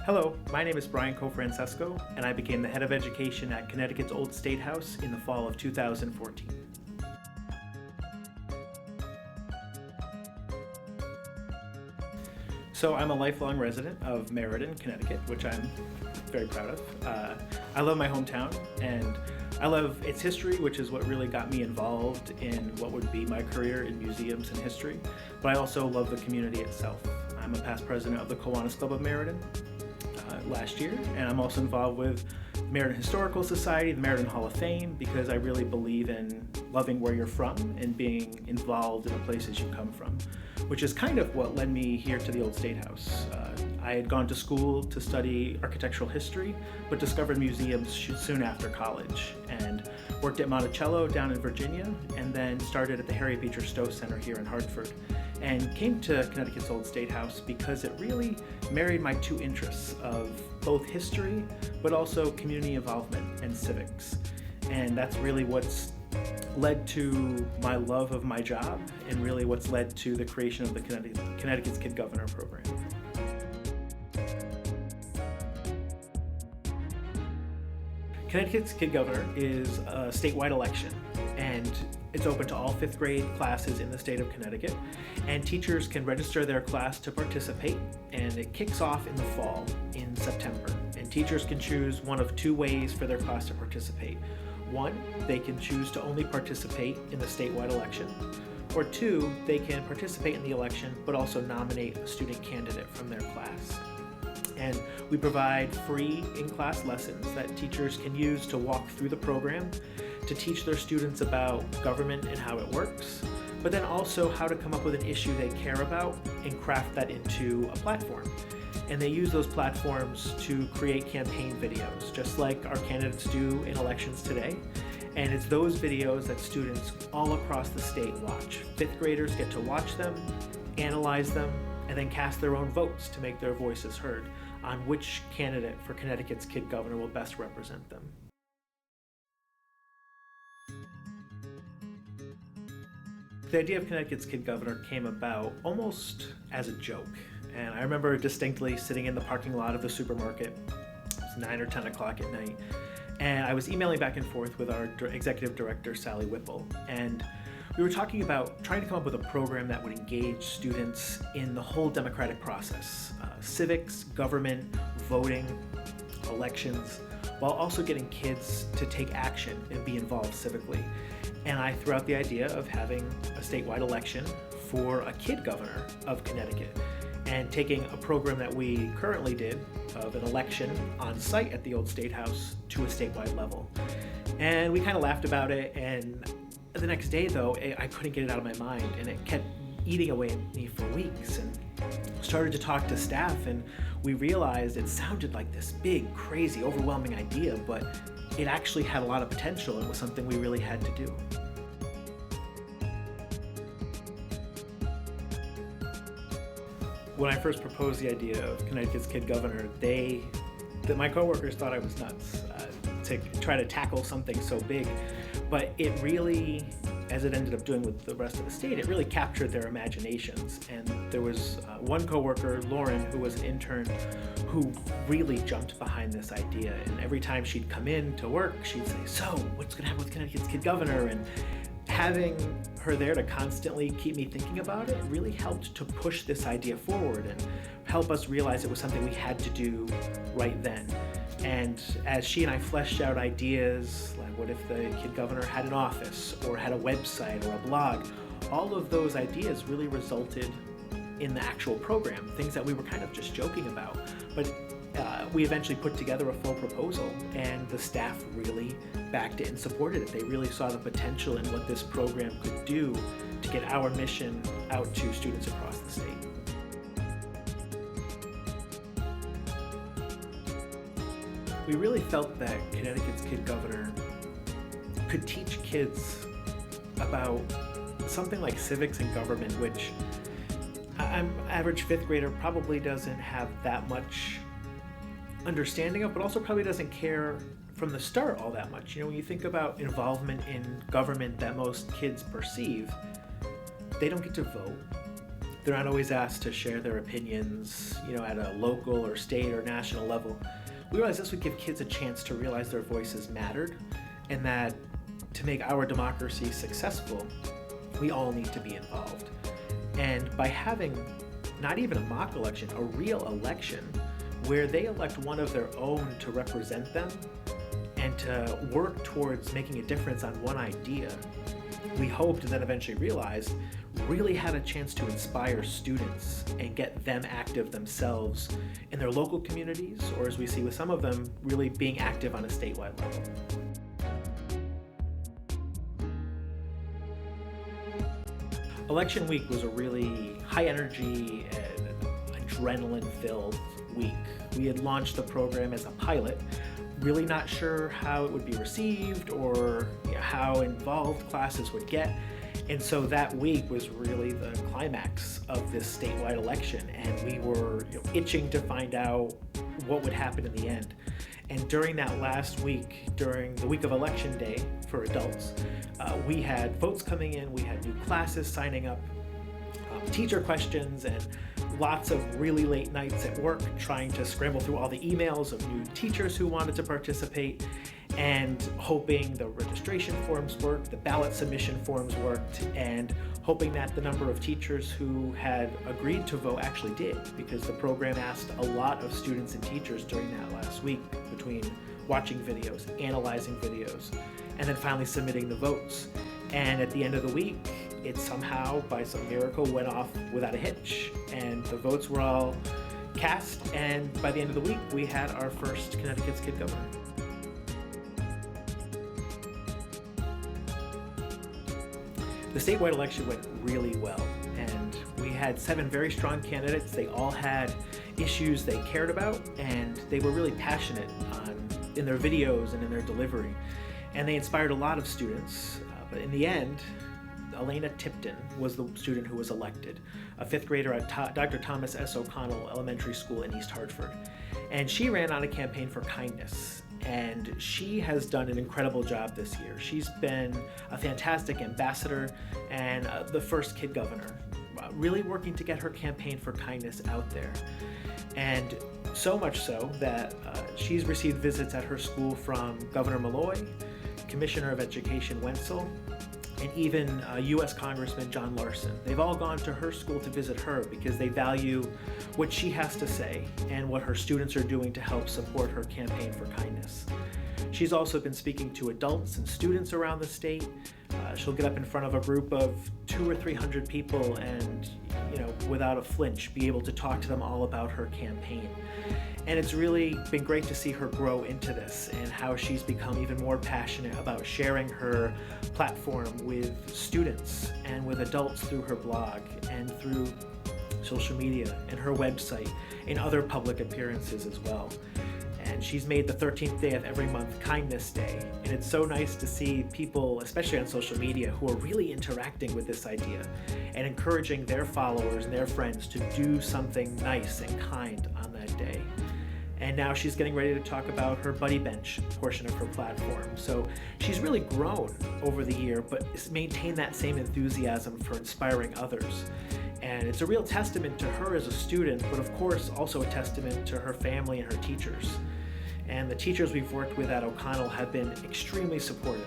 Hello, my name is Brian Cofrancesco, and I became the head of education at Connecticut's Old State House in the fall of 2014. So I'm a lifelong resident of Meriden, Connecticut, which I'm very proud of. I love my hometown, and I love its history, which is what really got me involved in what would be my career in museums and history. But I also love the community itself. I'm a past president of the Kiwanis Club of Meriden last year, and I'm also involved with Meriden Historical Society, the Meriden Hall of Fame, because I really believe in loving where you're from and being involved in the places you come from, which is kind of what led me here to the Old State House. I had gone to school to study architectural history, but discovered museums soon after college, and worked at Monticello down in Virginia, and then started at the Harriet Beecher Stowe Center here in Hartford, and came to Connecticut's Old State House because it really married my two interests of both history, but also community involvement and civics. And that's really what's led to my love of my job, and really what's led to the creation of the Connecticut's Kid Governor program. Connecticut's Kid Governor is a statewide election, and it's open to all fifth grade classes in the state of Connecticut, and teachers can register their class to participate, and it kicks off in the fall in September. And teachers can choose one of two ways for their class to participate. One, they can choose to only participate in the statewide election, or two, they can participate in the election but also nominate a student candidate from their class. And we provide free in-class lessons that teachers can use to walk through the program, to teach their students about government and how it works, but then also how to come up with an issue they care about and craft that into a platform. And they use those platforms to create campaign videos, just like our candidates do in elections today. And it's those videos that students all across the state watch. Fifth graders get to watch them, analyze them, and then cast their own votes to make their voices heard on which candidate for Connecticut's Kid Governor will best represent them. The idea of Connecticut's Kid Governor came about almost as a joke. And I remember distinctly sitting in the parking lot of the supermarket. It was 9 or 10 o'clock at night. And I was emailing back and forth with our executive director, Sally Whipple. And we were talking about trying to come up with a program that would engage students in the whole democratic process, civics, government, voting, elections, while also getting kids to take action and be involved civically. And I threw out the idea of having a statewide election for a kid governor of Connecticut, and taking a program that we currently did of an election on site at the Old State House to a statewide level. And we kind of laughed about it, and the next day though, I couldn't get it out of my mind, and it kept eating away at me for weeks, and started to talk to staff, and we realized it sounded like this big, crazy, overwhelming idea, but it actually had a lot of potential and was something we really had to do. When I first proposed the idea of Connecticut's Kid Governor, my coworkers thought I was nuts to try to tackle something so big. But it really, as it ended up doing with the rest of the state, it really captured their imaginations. And there was one coworker, Lauren, who was an intern, who really jumped behind this idea. And every time she'd come in to work, she'd say, "So, what's gonna happen with Connecticut's Kid Governor?" And having her there to constantly keep me thinking about it really helped to push this idea forward and help us realize it was something we had to do right then. And as she and I fleshed out ideas, like what if the Kid Governor had an office or had a website or a blog, all of those ideas really resulted in the actual program, things that we were kind of just joking about. But we eventually put together a full proposal, and the staff really backed it and supported it. They really saw the potential in what this program could do to get our mission out to students across the state. We really felt that Connecticut's Kid Governor could teach kids about something like civics and government, which an average fifth grader probably doesn't have that much understanding of, but also probably doesn't care from the start all that much. When you think about involvement in government that most kids perceive, they don't get to vote. They're not always asked to share their opinions, at a local or state or national level. We realized this would give kids a chance to realize their voices mattered, and that to make our democracy successful, we all need to be involved. And by having not even a mock election, a real election, where they elect one of their own to represent them and to work towards making a difference on one idea, we hoped and then eventually realized really had a chance to inspire students and get them active themselves in their local communities, or as we see with some of them, really being active on a statewide level. Election week was a really high energy and adrenaline-filled week. We had launched the program as a pilot, really not sure how it would be received or how involved classes would get. And so that week was really the climax of this statewide election, and we were itching to find out what would happen in the end. And during that last week, during the week of election day for adults, we had votes coming in, we had new classes signing up, teacher questions, and lots of really late nights at work trying to scramble through all the emails of new teachers who wanted to participate, and hoping the registration forms worked, the ballot submission forms worked, and hoping that the number of teachers who had agreed to vote actually did, because the program asked a lot of students and teachers during that last week between watching videos, analyzing videos, and then finally submitting the votes. And at the end of the week, it somehow, by some miracle, went off without a hitch, and the votes were all cast, and by the end of the week, we had our first Connecticut's Kid Governor. The statewide election went really well, and we had 7 very strong candidates. They all had issues they cared about, and they were really passionate in their videos and in their delivery, and they inspired a lot of students. But in the end, Elena Tipton was the student who was elected, a 5th grader at Dr. Thomas S. O'Connell Elementary School in East Hartford. And she ran on a campaign for kindness, and she has done an incredible job this year. She's been a fantastic ambassador and the first kid governor, really working to get her campaign for kindness out there. And so much so that she's received visits at her school from Governor Malloy, Commissioner of Education Wenzel, and even U.S. Congressman John Larson. They've all gone to her school to visit her because they value what she has to say and what her students are doing to help support her campaign for kindness. She's also been speaking to adults and students around the state. She'll get up in front of a group of 200 or 300 people and, without a flinch, be able to talk to them all about her campaign. And it's really been great to see her grow into this and how she's become even more passionate about sharing her platform with students and with adults through her blog and through social media and her website and other public appearances as well. And she's made the 13th day of every month Kindness Day. And it's so nice to see people, especially on social media, who are really interacting with this idea and encouraging their followers and their friends to do something nice and kind on that day. And now she's getting ready to talk about her Buddy Bench portion of her platform. So she's really grown over the year, but has maintained that same enthusiasm for inspiring others. And it's a real testament to her as a student, but of course also a testament to her family and her teachers. And the teachers we've worked with at O'Connell have been extremely supportive,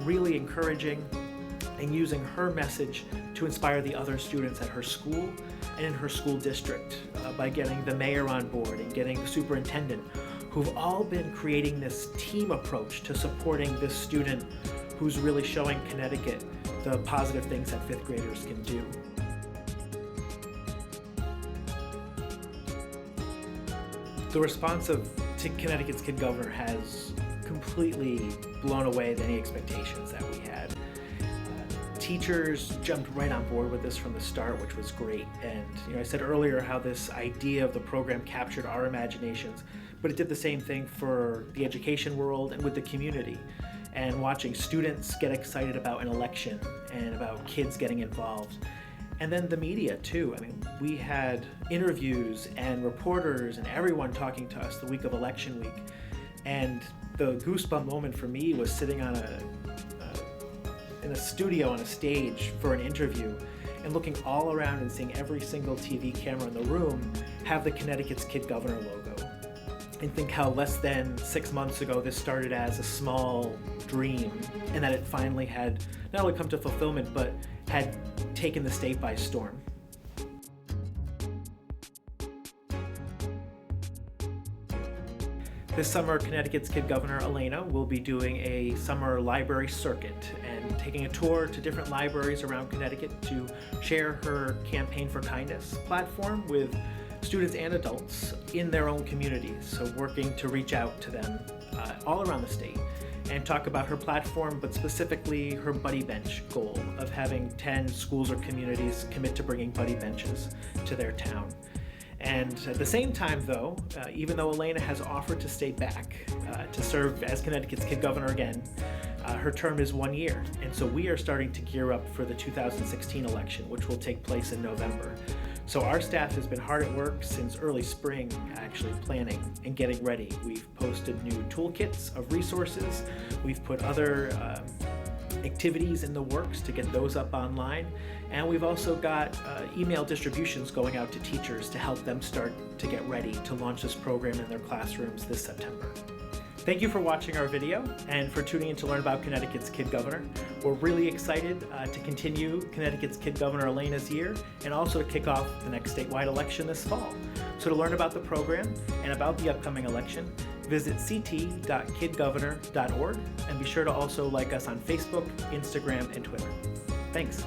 really encouraging, and using her message to inspire the other students at her school and in her school district by getting the mayor on board and getting the superintendent, who've all been creating this team approach to supporting this student who's really showing Connecticut the positive things that 5th graders can do. The response to Connecticut's Kid Governor has completely blown away any expectations that we had. Teachers jumped right on board with this from the start, which was great. And I said earlier how this idea of the program captured our imaginations, but it did the same thing for the education world and with the community. And watching students get excited about an election and about kids getting involved. And then the media too. We had interviews and reporters and everyone talking to us the week of election week. And the goosebump moment for me was sitting on in a studio on a stage for an interview and looking all around and seeing every single TV camera in the room have the Connecticut's Kid Governor logo. And think how less than 6 months ago this started as a small dream, and that it finally had not only come to fulfillment, but had taken the state by storm. This summer, Connecticut's Kid Governor Elena will be doing a summer library circuit and taking a tour to different libraries around Connecticut to share her Campaign for Kindness platform with students and adults in their own communities, so working to reach out to them all around the state and talk about her platform, but specifically her Buddy Bench goal of having 10 schools or communities commit to bringing Buddy Benches to their town. And at the same time, though, even though Elena has offered to stay back to serve as Connecticut's Kid Governor again, her term is 1 year, and so we are starting to gear up for the 2016 election, which will take place in November. So our staff has been hard at work since early spring, actually planning and getting ready. We've posted new toolkits of resources. We've put other activities in the works to get those up online. And we've also got email distributions going out to teachers to help them start to get ready to launch this program in their classrooms this September. Thank you for watching our video and for tuning in to learn about Connecticut's Kid Governor. We're really excited to continue Connecticut's Kid Governor Elena's year and also to kick off the next statewide election this fall. So to learn about the program and about the upcoming election, visit ct.kidgovernor.org and be sure to also like us on Facebook, Instagram, and Twitter. Thanks.